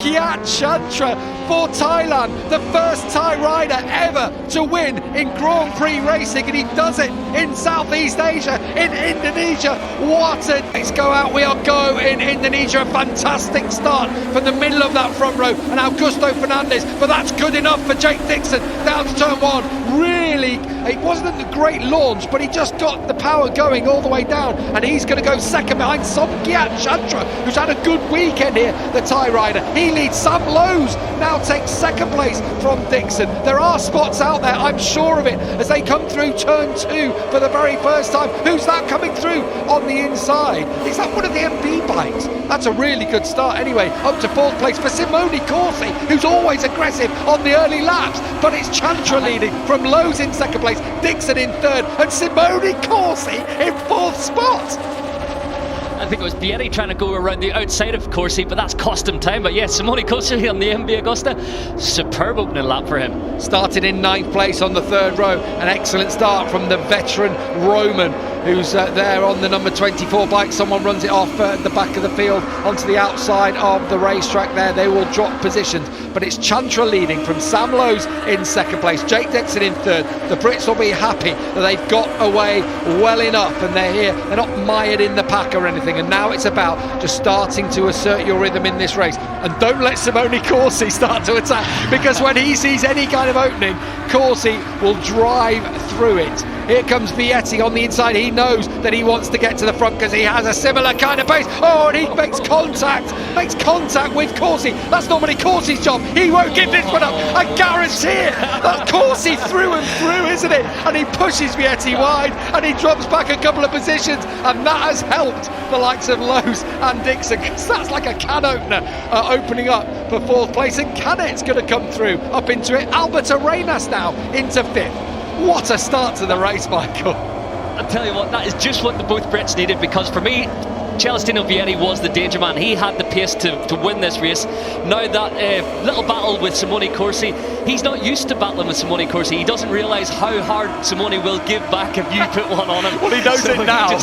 Somkiat Chantra for Thailand, the first Thai rider ever to win in Grand Prix racing, and he does it in Southeast Asia, in Indonesia. Let's go out, we are go in Indonesia. A fantastic start from the middle of that front row, and Augusto Fernandez, but that's good enough for Jake Dixon down to turn one. Really, it wasn't a great launch, but he just got the power going all the way down, and he's going to go second behind Somkiat Chantra, who's had a good weekend here, the Thai rider. He leads. Sam Lowe's now takes second place from Dixon. There are spots out there, I'm sure of it, as they come through turn two for the very first time. Who's that coming through on the inside? Is that one of the MP bikes? That's a really good start anyway. Up to fourth place for Simone Corsi, who's always aggressive on the early laps, but it's Chantra leading from Lowe's in second place, Dixon in third, and Simone Corsi in fourth spot. I think it was Vietti trying to go around the outside of Corsi, but that's cost him time. But yeah, Simone Corsi on the MB Agusta, superb opening lap for him. Started in ninth place on the third row. An excellent start from the veteran Roman, who's there on the number 24 bike. Someone runs it off at the back of the field onto the outside of the racetrack there. They will drop positions, but it's Chantra leading from Sam Lowe's in second place, Jake Dixon in third. The Brits will be happy that they've got away well enough and they're here. They're not mired in the pack or anything, and now it's about just starting to assert your rhythm in this race. And don't let Simone Corsi start to attack, because when he sees any kind of opening, Corsi will drive through it. Here comes Vietti on the inside. He knows that he wants to get to the front because he has a similar kind of pace. Oh, and he makes contact with Corsi. That's normally Corsi's job. He won't give this one up. I guarantee it. That's Corsi through and through, isn't it? And he pushes Vietti wide, and he drops back a couple of positions, and that has helped the likes of Lowe's and Dixon, because that's like a can opener opening up for fourth place. And Canet's going to come through up into it. Albert Arenas now into fifth. What a start to the race, Michael. I'll tell you what, that is just what the both Brits needed, because for me, Celestino Vietti was the danger man. He had the pace to win this race. Now that little battle with Simone Corsi, he's not used to battling with Simone Corsi. He doesn't realise how hard Simone will give back if you put one on him. Well, he knows it now.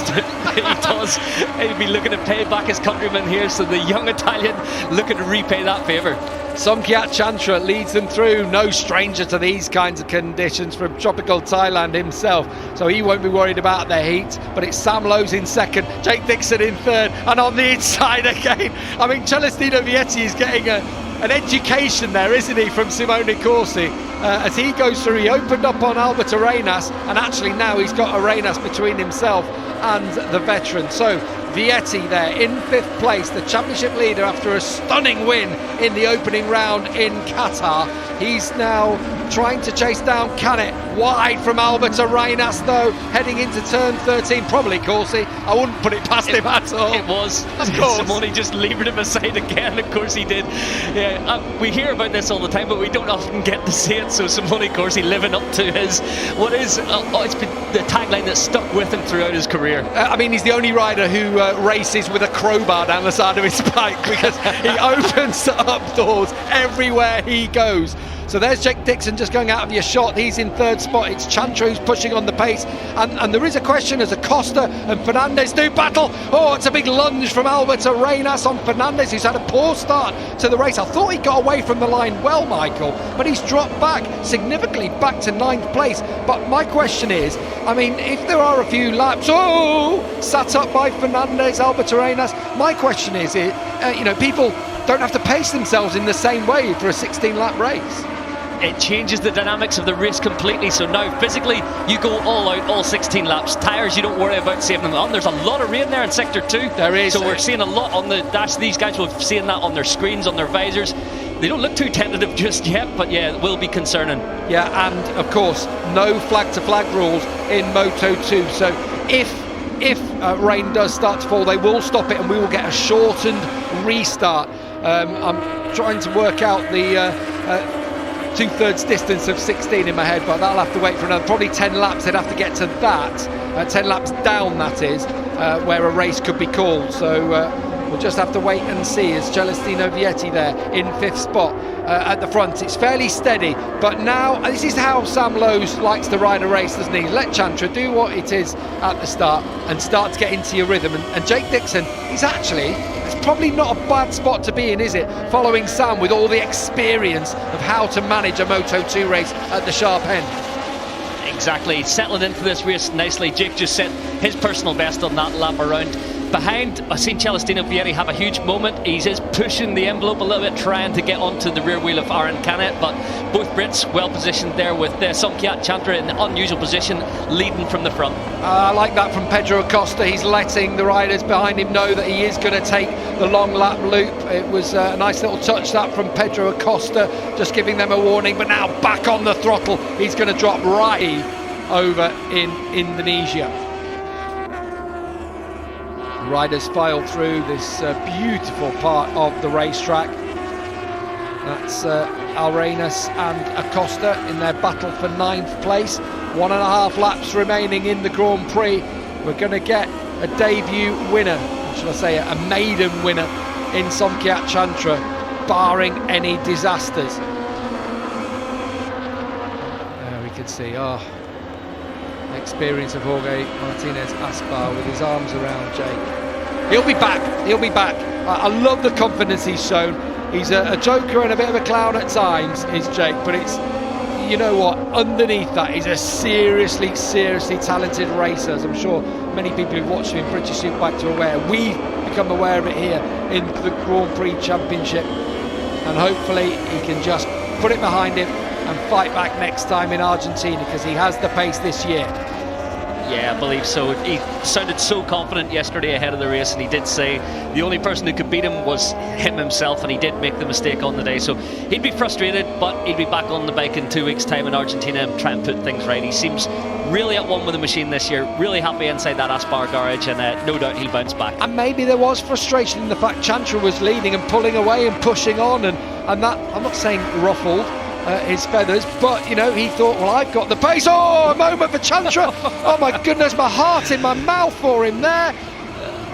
He does. He'll be looking to pay back his countrymen here, so the young Italian looking to repay that favour. Somkiat Chantra leads them through, no stranger to these kinds of conditions, from tropical Thailand himself, so he won't be worried about the heat. But it's Sam Lowe's in second, Jake Dixon in third, and on the inside again, I mean, Celestino Vietti is getting an education there, isn't he, from Simone Corsi as he goes through. He opened up on Albert Arenas, and actually now he's got Arenas between himself and the veteran. So Vietti there in fifth place, the championship leader after a stunning win in the opening round in Qatar. He's now trying to chase down Canet, wide from Albert Arenas though, heading into turn 13. Probably Corsi, I wouldn't put it past him at all. It was, of course. Simone just levered him aside again. Of course he did. Yeah, we hear about this all the time, but we don't often get to see it. So Simone Corsi living up to his, what is, it's been the tagline that stuck with him throughout his career. I mean, he's the only rider who races with a crowbar down the side of his bike, because he opens up doors everywhere he goes. So there's Jake Dixon just going out of your shot. He's in third spot. It's Chantra who's pushing on the pace. And there is a question as Acosta and Fernandez do battle. Oh, it's a big lunge from Albert Arenas on Fernandez, who's had a poor start to the race. I thought he got away from the line well, Michael, but he's dropped back significantly, back to ninth place. But my question is, I mean, if there are a few laps, sat up by Fernandez, Albert Arenas, my question is, people don't have to pace themselves in the same way for a 16-lap race. It changes the dynamics of the race completely. So now physically you go all out, all 16 laps. Tyres, you don't worry about saving them on. There's a lot of rain there in sector 2. There is. So we're seeing a lot on the dash. These guys will be seeing that on their screens, on their visors. They don't look too tentative just yet, but yeah, it will be concerning. Yeah, and of course no flag to flag rules in Moto2, so if rain does start to fall, they will stop it and we will get a shortened restart. I'm trying to work out the two-thirds distance of 16 in my head, but that'll have to wait for another probably 10 laps. They'd have to get to that 10 laps down, that is, where a race could be called. So we'll just have to wait and see. As Celestino Vietti there in fifth spot at the front. It's fairly steady, but now this is how Sam Lowe's likes to ride a race, doesn't he? Let Chantra do what it is at the start and start to get into your rhythm. And Jake Dixon, he's actually, let's probably not a bad spot to be in, is it? Following Sam with all the experience of how to manage a Moto2 race at the sharp end. Exactly, settling into this race nicely. Jake just set his personal best on that lap around. Behind, I've seen Celestino Vieri have a huge moment. He's pushing the envelope a little bit, trying to get onto the rear wheel of Aaron Canet, but both Brits well positioned there with Somkiat Chantra in an unusual position, leading from the front. I like that from Pedro Acosta. He's letting the riders behind him know that he is going to take the long lap loop. It was a nice little touch that from Pedro Acosta, just giving them a warning, but now back on the throttle. He's going to drop right over in Indonesia. Riders file through this beautiful part of the racetrack. That's Arenas and Acosta in their battle for 9th place. 1.5 laps remaining in the Grand Prix. We're going to get a debut winner, or should I say a maiden winner, in Somkiat Chantra, barring any disasters. There we can see, experience of Jorge Martinez Aspar with his arms around Jake. He'll be back. I love the confidence he's shown. He's a joker and a bit of a clown at times, is Jake, but it's, you know what, underneath that he's a seriously talented racer, as I'm sure many people who've watched him in British Superbike are aware. We've become aware of it here in the Grand Prix Championship, and hopefully he can just put it behind him and fight back next time in Argentina, because he has the pace this year. Yeah, I believe so. He sounded so confident yesterday ahead of the race, and he did say the only person who could beat him was him himself, and he did make the mistake on the day. So he'd be frustrated, but he'd be back on the bike in 2 weeks' time in Argentina and try and put things right. He seems really at one with the machine this year, really happy inside that Aspar garage, and no doubt he'll bounce back. And maybe there was frustration in the fact Chantra was leading and pulling away and pushing on, and that, I'm not saying ruffled his feathers, but you know, he thought, well, I've got the pace. Oh, a moment for Chantra. Oh my goodness, my heart in my mouth for him there.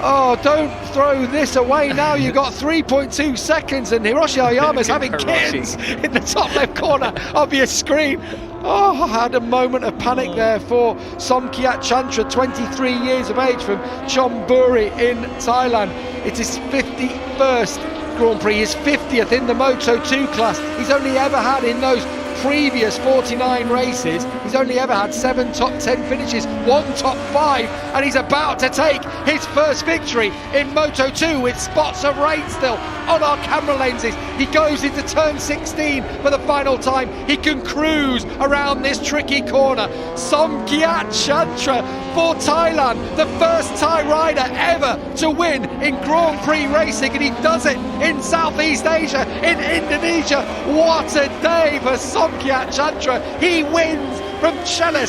Oh, don't throw this away now. You've got 3.2 seconds, and Hiroshi Ayama's having kittens in the top left corner of your screen. Oh, I had a moment of panic there for Somkiat Chantra, 23 years of age, from Chonburi in Thailand. It is 51st Grand Prix, his 50th in the Moto2 class. He's only ever had, in those previous 49 races, he's only ever had 7 top 10 finishes, 1 top 5, and he's about to take his first victory in Moto2 with spots of rain still on our camera lenses. He goes into turn 16 for the final time. He can cruise around this tricky corner. Somkiat Chantra for Thailand, the first Thai rider ever to win in Grand Prix racing, and he does it in Southeast Asia, in Indonesia. What a day for Somkiat Chantra. He wins from Chelis.